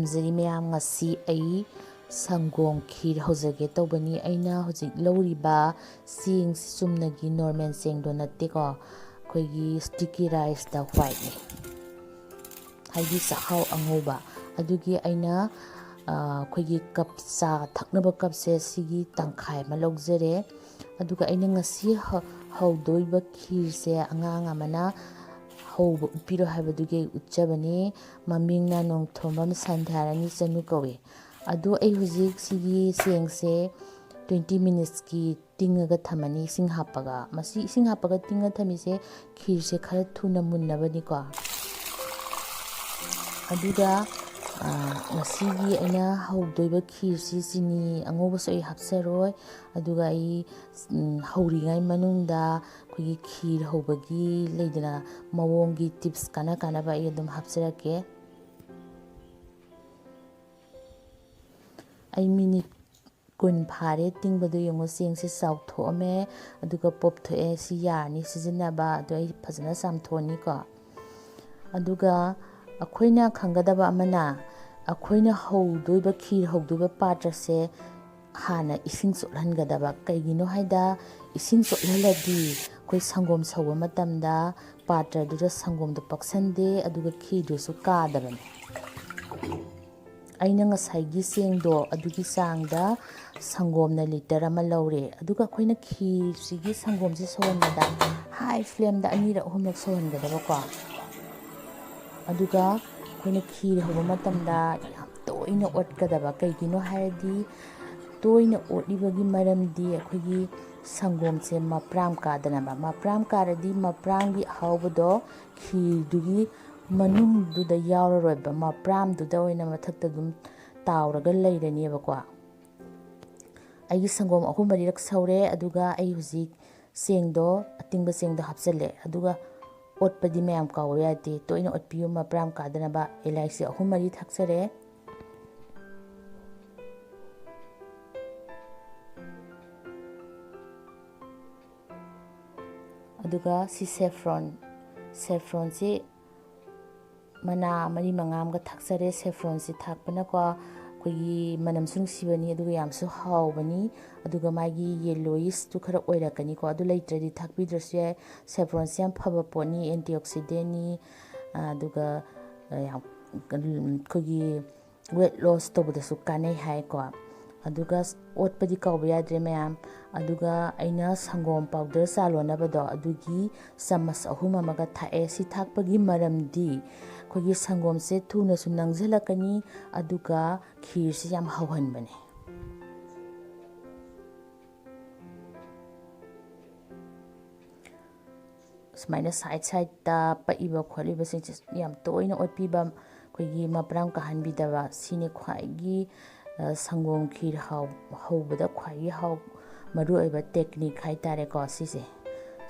ꯈꯨꯔꯨꯝꯖꯔꯤ ꯃꯌꯥꯝ ꯉꯁꯤ ꯑꯩ ꯁꯪꯒꯣꯝ ꯈꯤꯔ ꯍꯧꯖꯒꯦ ꯇꯧꯕꯅꯤ ꯑꯩꯅ ꯍꯧꯖꯤꯛ ꯂꯧꯔꯤꯕ ꯆꯦꯡꯁꯤ ꯆꯨꯝꯅꯒꯤ ꯅꯣꯔꯃꯦꯜ ꯆꯦꯡꯗꯣ ꯅꯠꯇꯦꯀꯣ ꯑꯩꯈꯣꯏꯒꯤ ꯁ꯭ꯇꯤꯀꯤ ꯔꯥꯏꯁꯇ ꯋꯥꯏꯠꯅꯤ ꯍꯥꯏꯗꯤ ꯆꯥꯛꯍꯥꯎ ꯑꯉꯧꯕ ꯑꯗꯨꯒꯤ ꯑꯩꯅ ꯑꯩꯈꯣꯏꯒꯤ ꯀꯞ ꯆꯥ ꯊꯛꯅꯕ ꯀꯞꯁꯦ ꯁꯤꯒꯤ ꯇꯪꯈꯥꯏ ꯑꯃ ꯂꯧꯖꯔꯦ ꯑꯗꯨꯒ ꯑꯩꯅ ꯉꯁꯤ ꯍꯧꯗꯣꯏꯕ ꯈꯤꯔꯁꯦ ꯑꯉꯥꯡ ꯑꯃꯅ ꯍꯧꯕ ꯎꯠꯄꯤꯔꯣ ꯍꯥꯏꯕꯗꯨꯒꯤ ꯑꯩ ꯎꯠꯆꯕꯅꯤ ꯃꯃꯤꯡꯅ ꯅꯣꯡꯊꯣꯝꯕꯝ ꯁꯟꯙꯥꯔꯥꯅꯤ ꯆꯅꯨ ꯀꯧꯏ ꯑꯗꯣ ꯑꯩ ꯍꯧꯖꯤꯛ ꯁꯤꯒꯤ ꯆꯦꯡꯁꯦ 20 ꯃꯤꯅꯤꯠꯁꯀꯤ ꯇꯤꯡꯉꯒ ꯊꯝꯃꯅꯤ ꯏꯁꯤꯡ ꯍꯥꯞꯄꯒ ꯃꯁꯤ ꯏꯁꯤꯡ ꯍꯥꯞꯄꯒ ꯇꯤꯡꯉ ꯊꯝꯃꯤꯁꯦ ꯈꯤꯔꯁꯦ ꯈꯔ ꯊꯨꯅ ꯃꯨꯟꯅꯕꯅꯤꯀꯣ ꯑꯗꯨꯒ ꯉꯁꯤꯒꯤ ꯑꯩꯅ ꯍꯧꯗꯣꯏꯕ ꯈꯤꯔꯁꯤ ꯆꯤꯅꯤ ꯑꯉꯧꯕꯁꯨ ꯑꯩ ꯍꯥꯞꯆꯔꯣꯏ ꯑꯗꯨꯒ ꯑꯩ ꯍꯧꯔꯤꯉꯩ ꯃꯅꯨꯡꯗ ꯑꯩꯈꯣꯏꯒꯤ ꯈꯤꯔ ꯍꯧꯕꯒꯤ ꯂꯩꯗꯅ ꯃꯑꯣꯡꯒꯤ ꯇꯤꯞꯁ ꯀꯥꯟꯅꯕ ꯑꯩ ꯑꯗꯨꯝ ꯍꯥꯞꯆꯔꯛꯀꯦ ꯑꯩ ꯃꯤꯅꯤꯠ 10 ꯐꯥꯔꯦ ꯇꯤꯡꯕꯗꯣ ꯌꯦꯡꯉꯣ ꯆꯦꯡꯁꯦ ꯆꯥꯎꯊꯣꯛꯑꯝꯃꯦ ꯑꯗꯨꯒ ꯄꯣꯞꯊꯣꯛꯑꯦ ꯁꯤ ꯌꯥꯔꯅꯤ ꯁꯤꯖꯤꯟꯅꯕ ꯑꯗꯣ ꯑꯩ ꯐꯖꯅ ꯆꯥꯝꯊꯣꯛꯑꯅꯤꯀꯣ ꯑꯗꯨꯒ ꯑꯩꯈꯣꯏꯅ ꯈꯪꯒꯗꯕ ꯑꯃꯅ ꯑꯩꯈꯣꯏꯅ ꯍꯧꯗꯣꯏꯕ ꯈꯤꯔ ꯍꯧꯗꯣꯏꯕ ꯄꯥꯇ꯭ꯔꯁꯦ ꯍꯥꯟꯅ ꯏꯁꯤꯡ ꯆꯣꯠꯍꯟꯒꯗꯕ ꯀꯩꯒꯤꯅꯣ ꯍꯥꯏꯗ ꯏꯁꯤꯡ ꯆꯣꯠꯍꯜꯂꯗꯤ ꯑꯩꯈꯣই ꯁꯪꯒꯣꯝ ꯁꯧꯕ ꯃꯇꯝꯗ ꯄꯥꯇ꯭ꯔꯗꯨꯗ ꯁꯪꯒꯣꯝꯗꯣ ꯄꯛꯁꯟꯗꯦ ꯑꯗꯨꯒ ꯈꯤꯔꯗꯨꯁꯨ ꯀꯥꯗꯕꯅꯦ ꯑꯩꯅ ꯉꯁꯥꯏꯒꯤ ꯆꯦꯡꯗꯣ ꯑꯗꯨꯒꯤ ꯆꯥꯡꯗ ꯁꯪꯒꯣꯝꯅ ꯂꯤꯇꯔ ꯑꯃ ꯂꯧꯔꯦ ꯑꯗꯨꯒ ꯑꯩꯈꯣꯏꯅ ꯈꯤꯔꯁꯤꯒꯤ ꯁꯪꯒꯣꯝꯁꯤ ꯁꯧꯍꯟꯕꯗ ꯍꯥꯏ ꯐ꯭ꯂꯦꯝꯗ 2-3 ꯁꯧꯍꯟꯒꯗꯕꯀꯣ ꯑꯗꯨꯒ ꯑꯩꯈꯣꯏꯅ ꯈꯤꯔ ꯍꯧꯕ ꯃꯇꯝꯗ ꯌꯥꯝ ꯇꯣꯏꯅ ꯑꯣꯠꯀꯗꯕ ꯀꯩꯒꯤꯅꯣ ꯍꯥꯏꯔꯗꯤ ꯇꯣꯏꯅ ꯑꯣꯠꯂꯤꯕꯒꯤ ꯃꯔꯝꯗꯤ ꯑꯩꯈꯣꯏꯒꯤ ꯁꯪꯒꯣꯝꯁꯦ ꯃꯄ꯭ꯔꯥꯝ ꯀꯥꯗꯅꯕ ꯃꯄ꯭ꯔꯥꯝ ꯀꯥꯔꯗꯤ ꯃꯄ꯭ꯔꯥꯝꯒꯤ ꯑꯍꯥꯎꯕꯗꯣ ꯈꯤꯔꯗꯨꯒꯤ ꯃꯅꯨꯡꯗꯨꯗ ꯌꯥꯎꯔꯔꯣꯏꯕ ꯃꯄ꯭ꯔꯥꯝꯗꯨꯗ ꯑꯣꯏꯅ ꯃꯊꯛꯇ ꯑꯗꯨꯝ ꯇꯥꯎꯔꯒ ꯂꯩꯔꯅꯦꯕꯀꯣ ꯑꯩꯒꯤ ꯁꯪꯒꯣꯝ 3-4ꯔꯛ ꯁꯧꯔꯦ ꯑꯗꯨꯒ ꯑꯩ ꯍꯧꯖꯤꯛ ꯆꯦꯡꯗꯣ ꯑꯇꯤꯡꯕ ꯆꯦꯡꯗꯣ ꯍꯥꯞꯆꯜꯂꯦ ꯑꯗꯨꯒ ꯑꯣꯠꯄꯗꯤ ꯃꯌꯥꯝ ꯀꯥꯎꯕ ꯌꯥꯗꯦ ꯇꯣꯏꯅ ꯑꯣꯠꯄꯤꯌꯨ ꯃꯄ꯭ꯔꯥꯝ ꯀꯥꯗꯅꯕ ꯏꯂꯥꯏꯆꯤ 3-4 ꯊꯥꯛꯆꯔꯦ ꯑꯗꯨꯒ ꯁꯤ ꯁꯦꯐ꯭ꯔꯣꯟꯁꯤ ꯃꯅꯥ 4-5 ꯑꯃꯒ ꯊꯥꯛꯆꯔꯦ ꯁꯦꯐ꯭ꯔꯣꯟꯁꯤ ꯊꯥꯛꯄꯅꯀꯣ ꯑꯩꯈꯣꯏꯒꯤ ꯃꯅꯝꯁꯨ ꯅꯨꯡꯁꯤꯕꯅꯤ ꯑꯗꯨꯒ ꯌꯥꯝꯁꯨ ꯍꯥꯎꯕꯅꯤ ꯑꯗꯨꯒ ꯃꯥꯒꯤ ꯌꯦꯜꯂꯣꯏꯁꯇꯨ ꯈꯔ ꯑꯣꯏꯔꯛꯀꯅꯤꯀꯣ ꯑꯗꯨ ꯂꯩꯇ꯭ꯔꯗꯤ ꯊꯥꯛꯄꯤꯗ꯭ꯔꯁꯨ ꯌꯥꯏ ꯁꯦꯐ꯭ꯔꯣꯟꯁꯤ ꯌꯥꯝ ꯐꯕ ꯄꯣꯠꯅꯤ ꯑꯦꯟꯇꯤ ꯑꯣꯛꯁꯤꯗꯦꯟꯅꯤ ꯑꯗꯨꯒ ꯌꯥꯝ ꯑꯩꯈꯣꯏꯒꯤ ꯋꯦꯠ ꯂꯣꯁ ꯇꯧꯕꯗꯁꯨ ꯀꯥꯟꯅꯩ ꯍꯥꯏꯀꯣ ꯑꯗꯨꯒ ꯑꯣꯠꯄꯗꯤ ꯀꯥꯎꯕ ꯌꯥꯗ꯭ꯔꯦ ꯃꯌꯥꯝ ꯑꯗꯨꯒ ꯑꯩꯅ ꯁꯪꯒꯣꯝ ꯄꯥꯎꯗꯔ ꯆꯥ ꯂꯣꯟꯅꯕꯗꯣ ꯑꯗꯨꯒꯤ ꯆꯥꯃꯁ 3 ꯑꯃꯒ ꯊꯥꯛꯑꯦ ꯁꯤ ꯊꯥꯛꯄꯒꯤ ꯃꯔꯝꯗꯤ ꯑꯩꯈꯣꯏꯒꯤ ꯁꯪꯒꯣꯝꯁꯦ ꯊꯨꯅꯁꯨ ꯅꯪꯁꯤꯜꯂꯛꯀꯅꯤ ꯑꯗꯨꯒ ꯈꯤꯔꯁꯤ ꯌꯥꯝ ꯍꯧꯍꯟꯕꯅꯦ ꯁꯨꯃꯥꯏꯅ ꯁꯥꯏꯗꯇ ꯄꯛꯏꯕ ꯈꯣꯠꯂꯤꯕꯁꯤꯡꯁꯦ ꯌꯥꯝ ꯇꯣꯏꯅ ꯑꯣꯠꯄꯤꯕ ꯑꯩꯈꯣꯏꯒꯤ ꯃꯄ꯭ꯔꯥꯝ ꯀꯥꯍꯟꯕꯤꯗꯕ ꯁꯤꯅꯤ ꯈ꯭ꯋꯥꯏꯒꯤ ꯁꯪꯒꯣꯝ ꯈꯤꯔ ꯍꯧꯕꯗ ꯈ꯭ꯋꯥꯏꯒꯤ ꯃꯔꯨꯑꯣꯏꯕ ꯇꯦꯛꯅꯤꯛ ꯍꯥꯏꯇꯥꯔꯦꯀꯣ ꯁꯤꯁꯦ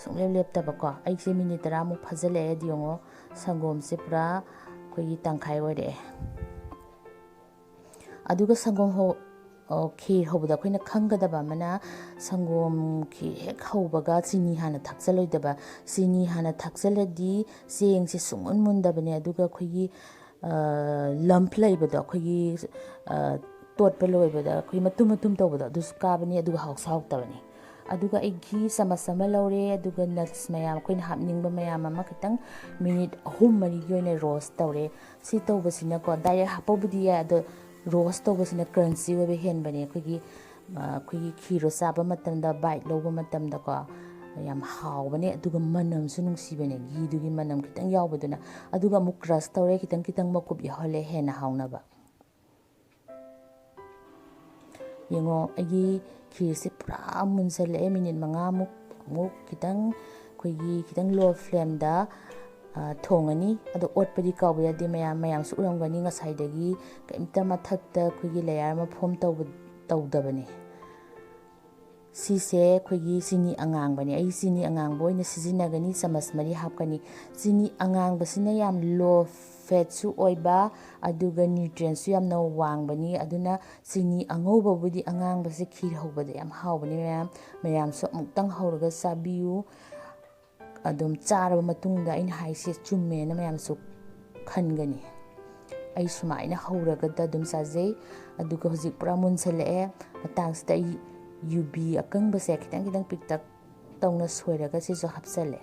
ꯁꯨꯡꯂꯦꯞ ꯂꯦꯞꯇꯕꯀꯣ ꯑꯩꯁꯦ ꯃꯤꯅꯤꯠ 10ꯃꯨꯛ ꯐꯥꯖꯤꯜꯂꯛꯑꯦ ꯑꯗꯨ ꯌꯦꯡꯉꯣ ꯁꯪꯒꯣꯝꯁꯦ ꯄꯨꯔꯥ ꯑꯩꯈꯣꯏꯒꯤ ꯇꯪꯈꯥꯏ ꯑꯣꯏꯔꯛꯑꯦ ꯑꯗꯨꯒ ꯁꯪꯒꯣꯝ ꯈꯤꯔ ꯍꯧꯕꯗ ꯑꯩꯈꯣꯏꯅ ꯈꯪꯒꯗꯕ ꯑꯃꯅ ꯁꯪꯒꯣꯝ ꯈꯤꯔ ꯍꯦꯛ ꯍꯧꯕꯒ ꯆꯤꯅꯤ ꯍꯥꯟꯅ ꯊꯥꯛꯆꯜꯂꯣꯏꯗꯕ ꯆꯤꯅꯤ ꯍꯥꯟꯅ ꯊꯥꯛꯆꯜꯂꯗꯤ ꯆꯦꯡꯁꯦ ꯁꯨꯡꯃꯨꯟ ꯃꯨꯟꯗꯕꯅꯦ ꯑꯗꯨꯒ ꯑꯩꯈꯣꯏꯒꯤ ꯂꯝꯞ ꯂꯩꯕꯗꯣ ꯑꯩꯈꯣꯏꯒꯤ ꯇꯣꯠꯄ ꯂꯣꯏꯕꯗ ꯑꯩꯈꯣꯏ ꯃꯇꯨꯝ ꯇꯧꯕꯗꯣ ꯑꯗꯨꯁꯨ ꯀꯥꯕꯅꯤ ꯑꯗꯨꯒ ꯍꯥꯎꯁꯨ ꯍꯥꯎꯇꯕꯅꯤ ꯑꯗꯨꯒ ꯑꯩ ꯘꯤ ꯆꯥꯃꯁ ꯑꯃ ꯂꯧꯔꯦ ꯑꯗꯨꯒ ꯅꯠꯁ ꯃꯌꯥꯝ ꯑꯩꯈꯣꯏꯅ ꯍꯥꯞꯅꯤꯡꯕ ꯃꯌꯥꯝ ꯑꯃ ꯈꯤꯇꯪ ꯃꯤꯅꯤꯠ 3-4ꯒꯤ ꯑꯣꯏꯅ ꯔꯣꯁ ꯇꯧꯔꯦ ꯁꯤ ꯇꯧꯕꯁꯤꯅꯀꯣ ꯗꯥꯏꯔꯦꯛ ꯍꯥꯞꯄꯕꯨꯗꯤ ꯌꯥꯏ ꯑꯗꯣ ꯔꯣꯁ ꯇꯧꯕꯁꯤꯅ ꯀ꯭ꯔꯟꯆꯤ ꯑꯣꯏꯕ ꯍꯦꯟꯕꯅꯦ ꯑꯩꯈꯣꯏꯒꯤ ꯈꯤꯔꯣ ꯆꯥꯕ ꯃꯇꯝꯗ ꯕꯥꯏꯠ ꯂꯧꯕ ꯃꯇꯝꯗꯀꯣ ꯌꯥꯝ ꯍꯥꯎꯕꯅꯦ ꯑꯗꯨꯒ ꯃꯅꯝꯁꯨ ꯅꯨꯡꯁꯤꯕꯅꯦ ꯘꯤꯗꯨꯒꯤ ꯃꯅꯝ ꯈꯤꯇꯪ ꯌꯥꯎꯕꯗꯨꯅ ꯑꯗꯨꯒ ꯑꯃꯨꯛ ꯀ꯭ꯔꯁ ꯇꯧꯔꯦ ꯈꯤꯇꯪ ꯃꯀꯨꯞ ꯌꯥꯎꯍꯜꯂꯦ ꯍꯦꯟꯅ ꯍꯥꯎꯅꯕ ꯌꯦꯡꯉꯣ ꯑꯩꯒꯤ ꯈꯤꯔꯁꯦ ꯄꯨꯔꯥ ꯃꯨꯟꯁꯜꯂꯛꯑꯦ ꯃꯤꯅꯤꯠ 5ꯃꯨꯛ ꯑꯃꯨꯛ ꯈꯤꯇꯪ ꯂꯣ ꯐ꯭ꯂꯦꯝꯗ ꯊꯣꯡꯉꯅꯤ ꯑꯗꯣ ꯑꯣꯠꯄꯗꯤ ꯀꯥꯎꯕ ꯌꯥꯗꯦ ꯃꯌꯥꯝꯁꯨ ꯎꯔꯝꯒꯅꯤ ꯉꯁꯥꯏꯗꯒꯤ ꯀꯩꯝꯇ ꯃꯊꯛꯇ ꯑꯩꯈꯣꯏꯒꯤ ꯂꯦꯌꯔ ꯑꯃ ꯐꯣꯝ ꯇꯧꯗꯕꯅꯦ ꯁꯤꯁꯦ ꯑꯩꯈꯣꯏꯒꯤ ꯆꯤꯅꯤ ꯑꯉꯥꯡꯕꯅꯦ ꯑꯩ ꯆꯤꯅꯤ ꯑꯉꯥꯡꯕ ꯑꯣꯏꯅ ꯁꯤꯖꯤꯟꯅꯒꯅꯤ ꯆꯥꯃꯁ 4 ꯍꯥꯞꯀꯅꯤ ꯆꯤꯅꯤ ꯑꯉꯥꯡꯕꯁꯤꯅ ꯌꯥꯝ ꯂꯣ ꯐꯦꯠꯁꯨ ꯑꯣꯏꯕ ꯑꯗꯨꯒ ꯅ꯭ꯌꯨꯇ꯭ꯔꯤꯌꯦꯟꯁꯨ ꯌꯥꯝꯅ ꯋꯥꯡꯕꯅꯤ ꯑꯗꯨꯅ ꯆꯤꯅꯤ ꯑꯉꯧꯕꯕꯨꯗꯤ ꯑꯉꯥꯡꯕꯁꯦ ꯈꯤꯔ ꯍꯧꯕꯗ ꯌꯥꯝ ꯍꯥꯎꯕꯅꯤ ꯃꯌꯥꯝꯁꯨ ꯑꯃꯨꯛꯇꯪ ꯍꯧꯔꯒ ꯆꯥꯕꯤꯌꯨ ꯑꯗꯨꯝ ꯆꯥꯔꯕ ꯃꯇꯨꯡꯗ ꯑꯩꯅ ꯍꯥꯏꯁꯦ ꯆꯨꯝꯃꯦꯅ ꯃꯌꯥꯝꯁꯨ ꯈꯟꯒꯅꯤ ꯑꯩ ꯁꯨꯃꯥꯏꯅ ꯍꯧꯔꯒꯗ ꯑꯗꯨꯝ ꯆꯥꯖꯩ ꯑꯗꯨꯒ ꯍꯧꯖꯤꯛ ꯄꯨꯔꯥ ꯃꯨꯟꯁꯜꯂꯛꯑꯦ ꯃꯇꯥꯡꯁꯤꯗ ꯑꯩ ꯌꯨꯕꯤ ꯑꯀꯪꯕꯁꯦ ꯈꯤꯇꯪ ꯈꯤꯇꯪ ꯄꯤꯛꯇꯛ ꯇꯧꯅ ꯁꯣꯏꯔꯒ ꯁꯤꯁꯨ ꯍꯥꯞꯆꯜꯂꯦ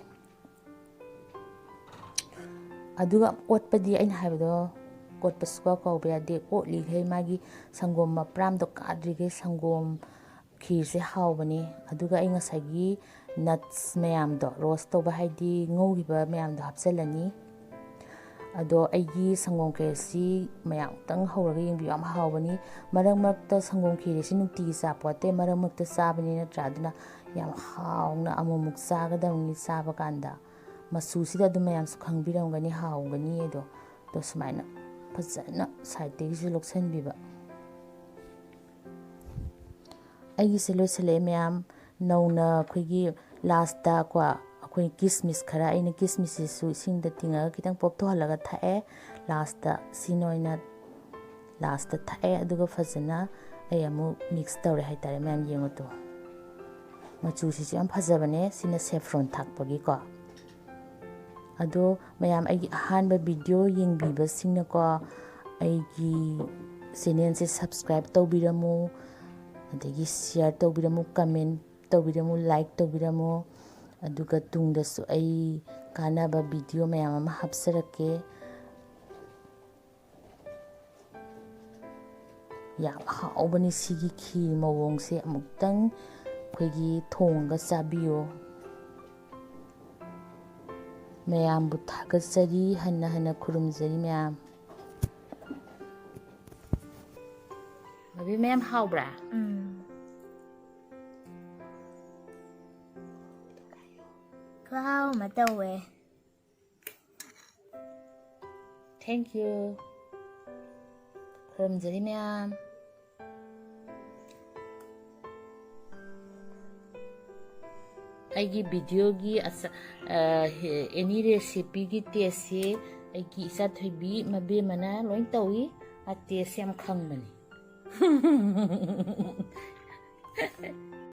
ꯑꯗꯨꯒ ꯑꯣꯠꯄꯗꯤ ꯑꯩꯅ ꯍꯥꯏꯕꯗꯣ ꯑꯣꯠꯄ ꯁꯨꯀꯥꯎ ꯀꯥꯎꯕ ꯌꯥꯗꯦ ꯑꯣꯠꯂꯤꯈꯩ ꯃꯥꯒꯤ ꯁꯪꯒꯣꯝ ꯃꯄ꯭ꯔꯥꯝꯗꯣ ꯀꯥꯗ꯭ꯔꯤꯈꯩ ꯁꯪꯒꯣꯝ ꯈꯤꯔꯁꯦ ꯍꯥꯎꯕꯅꯤ ꯑꯗꯨꯒ ꯑꯩ ꯉꯁꯥꯏꯒꯤ ꯅꯠꯁ ꯃꯌꯥꯝꯗꯣ ꯔꯣꯁ ꯇꯧꯕ ꯍꯥꯏꯗꯤ ꯉꯧꯈꯤꯕ ꯃꯌꯥꯝꯗꯣ ꯍꯥꯞꯆꯜꯂꯅꯤ ꯑꯗꯣ ꯑꯩꯒꯤ ꯁꯪꯒꯣꯝ ꯈꯦꯔꯁꯤ ꯃꯌꯥꯝꯇꯪ ꯍꯧꯔꯒ ꯌꯦꯡꯕꯤꯌꯨ ꯌꯥꯝ ꯍꯥꯎꯕꯅꯤ ꯃꯔꯛ ꯃꯔꯛꯇ ꯁꯪꯒꯣꯝ ꯈꯦꯔꯁꯤ ꯅꯨꯡꯇꯤꯒꯤ ꯆꯥꯄꯣꯠꯇꯦ ꯃꯔꯛ ꯃꯔꯛꯇ ꯆꯥꯕꯅꯤ ꯅꯠꯇ꯭ꯔꯥ ꯑꯗꯨꯅ ꯌꯥꯝ ꯍꯥꯎꯅ ꯑꯃꯨꯛꯃꯨꯛ ꯆꯥꯒꯗꯕꯅꯤ ꯆꯥꯕ ꯀꯥꯟꯗ ꯃꯆꯨꯁꯤꯗ ꯑꯗꯨꯝ ꯃꯌꯥꯝꯁꯨ ꯈꯪꯕꯤꯔꯝꯒꯅꯤ ꯍꯥꯎꯒꯅꯤ ꯑꯗꯣ ꯁꯨꯃꯥꯏꯅ ꯐꯖꯅ ꯁꯥꯏꯗꯇꯒꯤꯁꯨ ꯂꯧꯁꯟꯕꯤꯕ ꯑꯩꯒꯤꯁꯦ ꯂꯣꯏꯁꯤꯜꯂꯛꯑꯦ ꯃꯌꯥꯝ ꯅꯧꯅ ꯑꯩꯈꯣꯏꯒꯤ ꯂꯥꯁꯇ ꯀꯣ ꯑꯩꯈꯣꯏ ꯀꯤꯁꯃꯤꯁ ꯈꯔ ꯑꯩꯅ ꯀꯤꯁꯃꯤꯁꯁꯤꯁꯨ ꯏꯁꯤꯡꯗ ꯇꯤꯡꯉꯒ ꯈꯤꯇꯪ ꯄꯣꯞꯊꯣꯛꯍꯜꯂꯒ ꯊꯛꯑꯦ ꯂꯥꯁꯇ ꯁꯤꯅ ꯑꯣꯏꯅ ꯂꯥꯁꯇ ꯊꯛꯑꯦ ꯑꯗꯨꯒ ꯐꯖꯅ ꯑꯩ ꯑꯃꯨꯛ ꯃꯤꯛꯁ ꯇꯧꯔꯦ ꯍꯥꯏꯇꯥꯔꯦ ꯃꯌꯥꯝ ꯌꯦꯡꯉꯨꯇꯣ ꯃꯆꯨꯁꯤꯁꯨ ꯌꯥꯝ ꯐꯖꯕꯅꯦ ꯁꯤꯅ ꯁꯦꯐ꯭ꯔꯣꯟ ꯊꯥꯛꯄꯒꯤꯀꯣ ꯑꯗꯣ ꯃꯌꯥꯝ ꯑꯩꯒꯤ ꯑꯍꯥꯟꯕ ꯚꯤꯗꯤꯑꯣ ꯌꯦꯡꯕꯤꯕꯁꯤꯡꯅꯀꯣ ꯑꯩꯒꯤ ꯆꯦꯅꯦꯜꯁꯦ ꯁꯕꯁꯀ꯭ꯔꯥꯏꯕ ꯇꯧꯕꯤꯔꯝꯃꯨ ꯑꯗꯒꯤ ꯁꯤꯌꯔ ꯇꯧꯕꯤꯔꯝꯃꯨ ꯀꯃꯦꯟ ꯇꯧꯕꯤꯔꯝꯃꯨ ꯂꯥꯏꯛ ꯇꯧꯕꯤꯔꯝꯃꯨ ꯑꯗꯨꯒ ꯇꯨꯡꯗꯁꯨ ꯑꯩ ꯀꯥꯟꯅꯕ ꯚꯤꯗꯤꯑꯣ ꯃꯌꯥꯝ ꯑꯃ ꯍꯥꯞꯆꯔꯛꯀꯦ ꯌꯥꯝ ꯍꯥꯎꯕꯅꯤ ꯁꯤꯒꯤ ꯈꯤꯔ ꯃꯑꯣꯡꯁꯦ ꯑꯃꯨꯛꯇꯪ ꯑꯩꯈꯣꯏꯒꯤ ꯊꯣꯡꯉꯒ ꯆꯥꯕꯤꯌꯣ ꯃꯌꯥꯝꯕꯨ ꯊꯥꯒꯠꯆꯔꯤ ꯍꯟꯅ ꯍꯟꯅ ꯈꯨꯔꯨꯝꯖꯔꯤ ꯃꯌꯥꯝ ꯃꯕꯤ ꯃꯌꯥꯝ ꯍꯥꯎꯕ꯭ꯔꯥ ꯈꯨꯍꯥꯎ ꯑꯃ ꯇꯧꯋꯦ ꯊꯦꯡꯛ ꯌꯨ ꯈꯨꯔꯨꯝꯖꯔꯤ ꯃꯌꯥꯝ ꯑꯩꯒꯤ ꯚꯤꯗꯤꯑꯣꯒꯤ ꯑꯦꯅꯤ ꯔꯦꯁꯤꯄꯤꯒꯤ ꯇꯦꯁꯁꯤ ꯑꯩꯒꯤ ꯏꯆꯥꯊꯣꯏꯕꯤ ꯃꯕꯦꯝꯃꯅ ꯂꯣꯏ ꯇꯧꯏ ꯇꯦꯁꯁꯤ ꯌꯥꯝ ꯈꯪꯕꯅꯤ